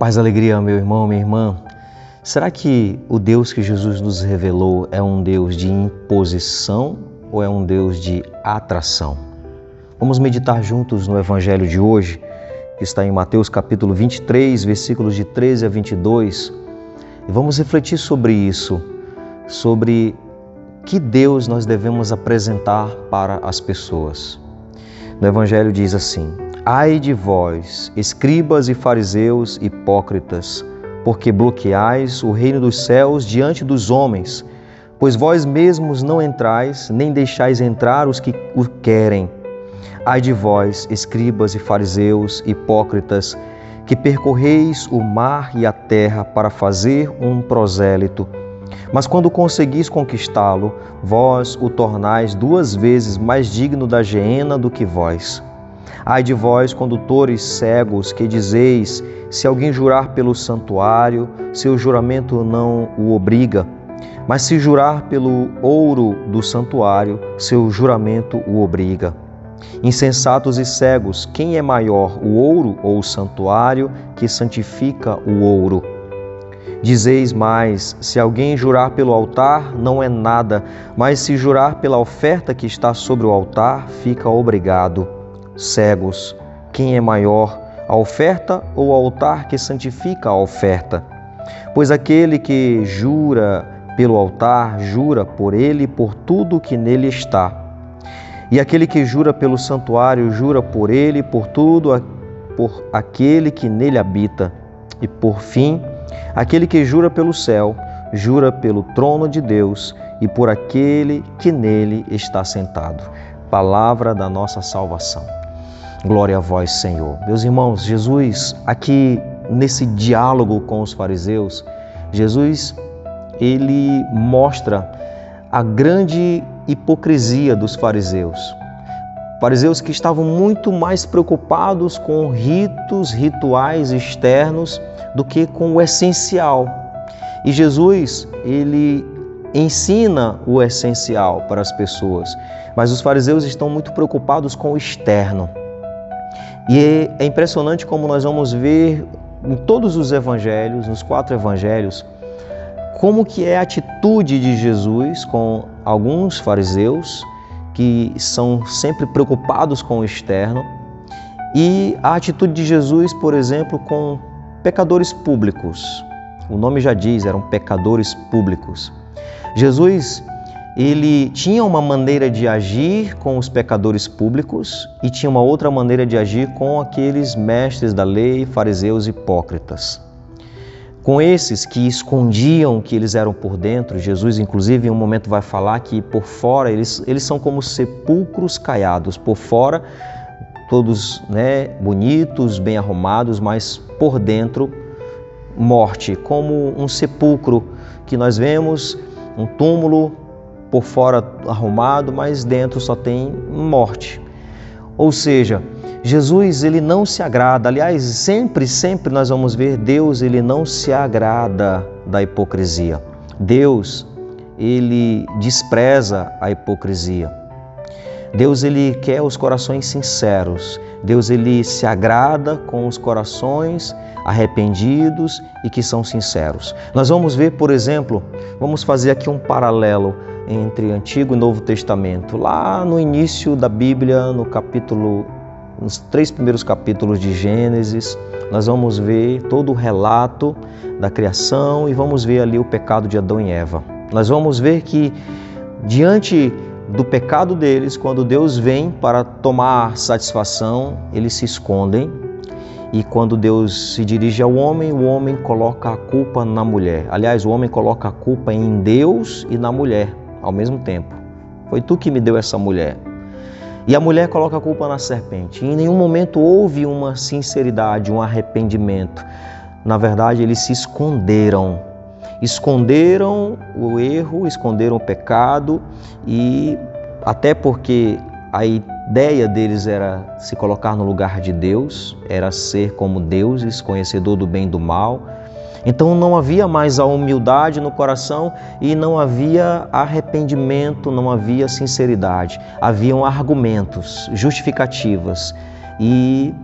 Paz e alegria, meu irmão, minha irmã. Será que o Deus que Jesus nos revelou é um Deus de imposição ou é um Deus de atração? Vamos meditar juntos no Evangelho de hoje, que está em Mateus capítulo 23, versículos de 13 a 22. E vamos refletir sobre isso, sobre que Deus nós devemos apresentar para as pessoas. No Evangelho diz assim: Ai de vós, escribas e fariseus hipócritas, porque bloqueais o reino dos céus diante dos homens, pois vós mesmos não entrais, nem deixais entrar os que o querem. Ai de vós, escribas e fariseus hipócritas, que percorreis o mar e a terra para fazer um prosélito. Mas quando conseguis conquistá-lo, vós o tornais 2 vezes mais digno da geena do que vós. Ai de vós, condutores cegos, que dizeis: se alguém jurar pelo santuário, seu juramento não o obriga. Mas se jurar pelo ouro do santuário, seu juramento o obriga. Insensatos e cegos, quem é maior, o ouro ou o santuário que santifica o ouro? Dizeis mais: se alguém jurar pelo altar, não é nada, mas se jurar pela oferta que está sobre o altar, fica obrigado. Cegos, quem é maior, a oferta ou o altar que santifica a oferta? Pois aquele que jura pelo altar, jura por ele e por tudo que nele está. E aquele que jura pelo santuário, jura por ele e por tudo, por aquele que nele habita. E por fim, aquele que jura pelo céu, jura pelo trono de Deus e por aquele que nele está sentado. Palavra da nossa salvação. Glória a vós, Senhor. Meus irmãos, Jesus, aqui nesse diálogo com os fariseus, Jesus, ele mostra a grande hipocrisia dos fariseus. Fariseus que estavam muito mais preocupados com rituais externos do que com o essencial. E Jesus, ele ensina o essencial para as pessoas, mas os fariseus estão muito preocupados com o externo. E é impressionante como nós vamos ver em todos os evangelhos, nos 4 evangelhos, como que é a atitude de Jesus com alguns fariseus que são sempre preocupados com o externo, e a atitude de Jesus, por exemplo, com pecadores públicos. O nome já diz, eram pecadores públicos. Jesus, ele tinha uma maneira de agir com os pecadores públicos e tinha uma outra maneira de agir com aqueles mestres da lei, fariseus hipócritas. Com esses que escondiam que eles eram por dentro, Jesus, inclusive, em um momento vai falar que por fora eles são como sepulcros caiados. Por fora, todos bonitos, bem arrumados, mas por dentro, morte, como um sepulcro que nós vemos, um túmulo, por fora arrumado, mas dentro só tem morte. Ou seja, Jesus, ele não se agrada, aliás, sempre nós vamos ver Deus, ele não se agrada da hipocrisia. Deus, ele despreza a hipocrisia. Deus, ele quer os corações sinceros. Deus, ele se agrada com os corações arrependidos e que são sinceros. Nós vamos ver, por exemplo, vamos fazer aqui um paralelo entre Antigo e Novo Testamento. Lá no início da Bíblia, nos 3 primeiros capítulos de Gênesis, nós vamos ver todo o relato da criação e vamos ver ali o pecado de Adão e Eva. Nós vamos ver que diante do pecado deles, quando Deus vem para tomar satisfação, eles se escondem. E quando Deus se dirige ao homem, o homem coloca a culpa na mulher. Aliás, o homem coloca a culpa em Deus e na mulher ao mesmo tempo. Foi tu que me deu essa mulher. E a mulher coloca a culpa na serpente. E em nenhum momento houve uma sinceridade, um arrependimento. Na verdade, eles se esconderam. Esconderam o erro, esconderam o pecado, e até porque a ideia deles era se colocar no lugar de Deus, era ser como deuses, conhecedor do bem e do mal. Então não havia mais a humildade no coração e não havia arrependimento, não havia sinceridade. Haviam argumentos, justificativas e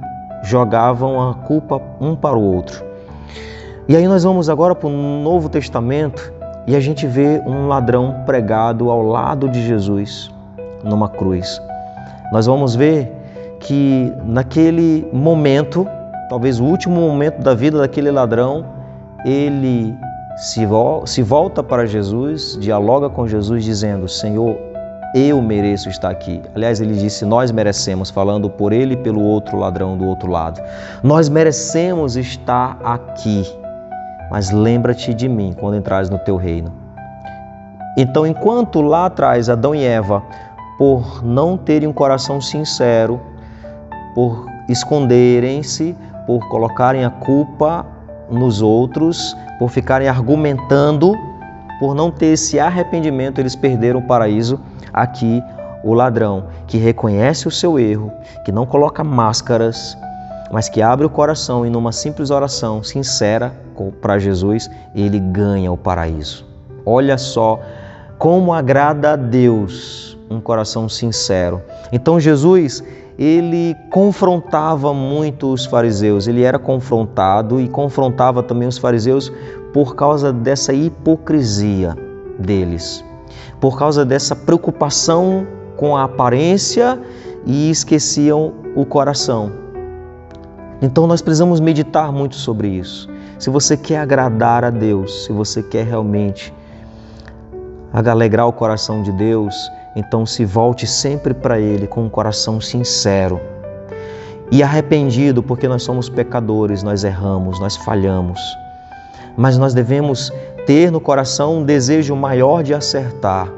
jogavam a culpa um para o outro. E aí nós vamos agora para o Novo Testamento e a gente vê um ladrão pregado ao lado de Jesus numa cruz. Nós vamos ver que naquele momento, talvez o último momento da vida daquele ladrão, ele se volta para Jesus, dialoga com Jesus dizendo: Senhor, eu mereço estar aqui. Aliás, ele disse: nós merecemos, falando por ele e pelo outro ladrão do outro lado. Nós merecemos estar aqui, mas lembra-te de mim quando entrares no teu reino. Então, enquanto lá atrás Adão e Eva, por não terem um coração sincero, por esconderem-se, por colocarem a culpa nos outros, por ficarem argumentando, por não ter esse arrependimento, eles perderam o paraíso. Aqui, o ladrão que reconhece o seu erro, que não coloca máscaras, mas que abre o coração e numa simples oração sincera para Jesus, ele ganha o paraíso. Olha só como agrada a Deus um coração sincero. Então Jesus, ele confrontava muito os fariseus, ele era confrontado e confrontava também os fariseus por causa dessa hipocrisia deles, por causa dessa preocupação com a aparência e esqueciam o coração. Então nós precisamos meditar muito sobre isso. Se você quer agradar a Deus, se você quer realmente alegrar o coração de Deus, então se volte sempre para Ele com um coração sincero e arrependido, porque nós somos pecadores, nós erramos, nós falhamos. Mas nós devemos ter no coração um desejo maior de acertar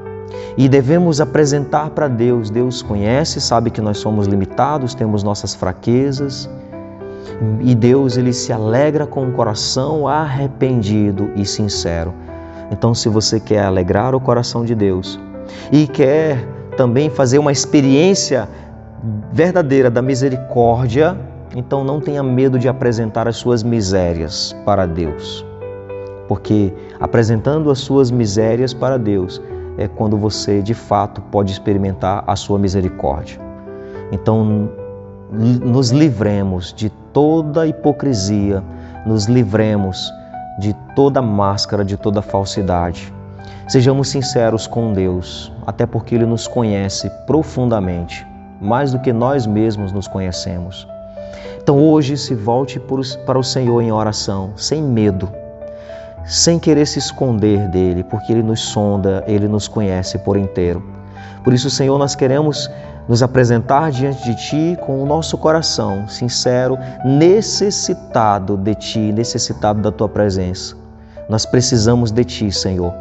e devemos apresentar para Deus. Deus conhece, sabe que nós somos limitados, temos nossas fraquezas, e Deus, ele se alegra com um coração arrependido e sincero. Então, se você quer alegrar o coração de Deus e quer também fazer uma experiência verdadeira da misericórdia, então não tenha medo de apresentar as suas misérias para Deus. Porque apresentando as suas misérias para Deus é quando você de fato pode experimentar a sua misericórdia. Então, nos livremos de toda hipocrisia, nos livremos de toda máscara, de toda falsidade. Sejamos sinceros com Deus, até porque Ele nos conhece profundamente, mais do que nós mesmos nos conhecemos. Então hoje se volte para o Senhor em oração, sem medo, sem querer se esconder dEle, porque Ele nos sonda, Ele nos conhece por inteiro. Por isso, Senhor, nós queremos nos apresentar diante de Ti com o nosso coração sincero, necessitado de Ti, necessitado da Tua presença. Nós precisamos de Ti, Senhor.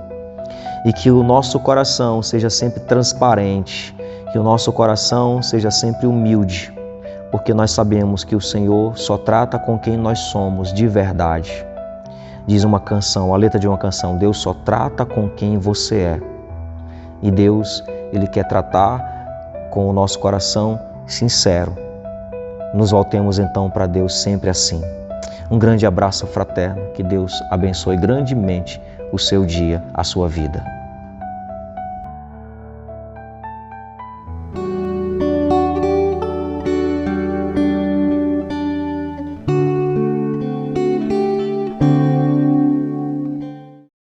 E que o nosso coração seja sempre transparente, que o nosso coração seja sempre humilde, porque nós sabemos que o Senhor só trata com quem nós somos de verdade. Diz uma canção, a letra de uma canção: Deus só trata com quem você é. E Deus, Ele quer tratar com o nosso coração sincero. Nos voltemos então para Deus sempre assim. Um grande abraço fraterno, que Deus abençoe grandemente o seu dia, a sua vida.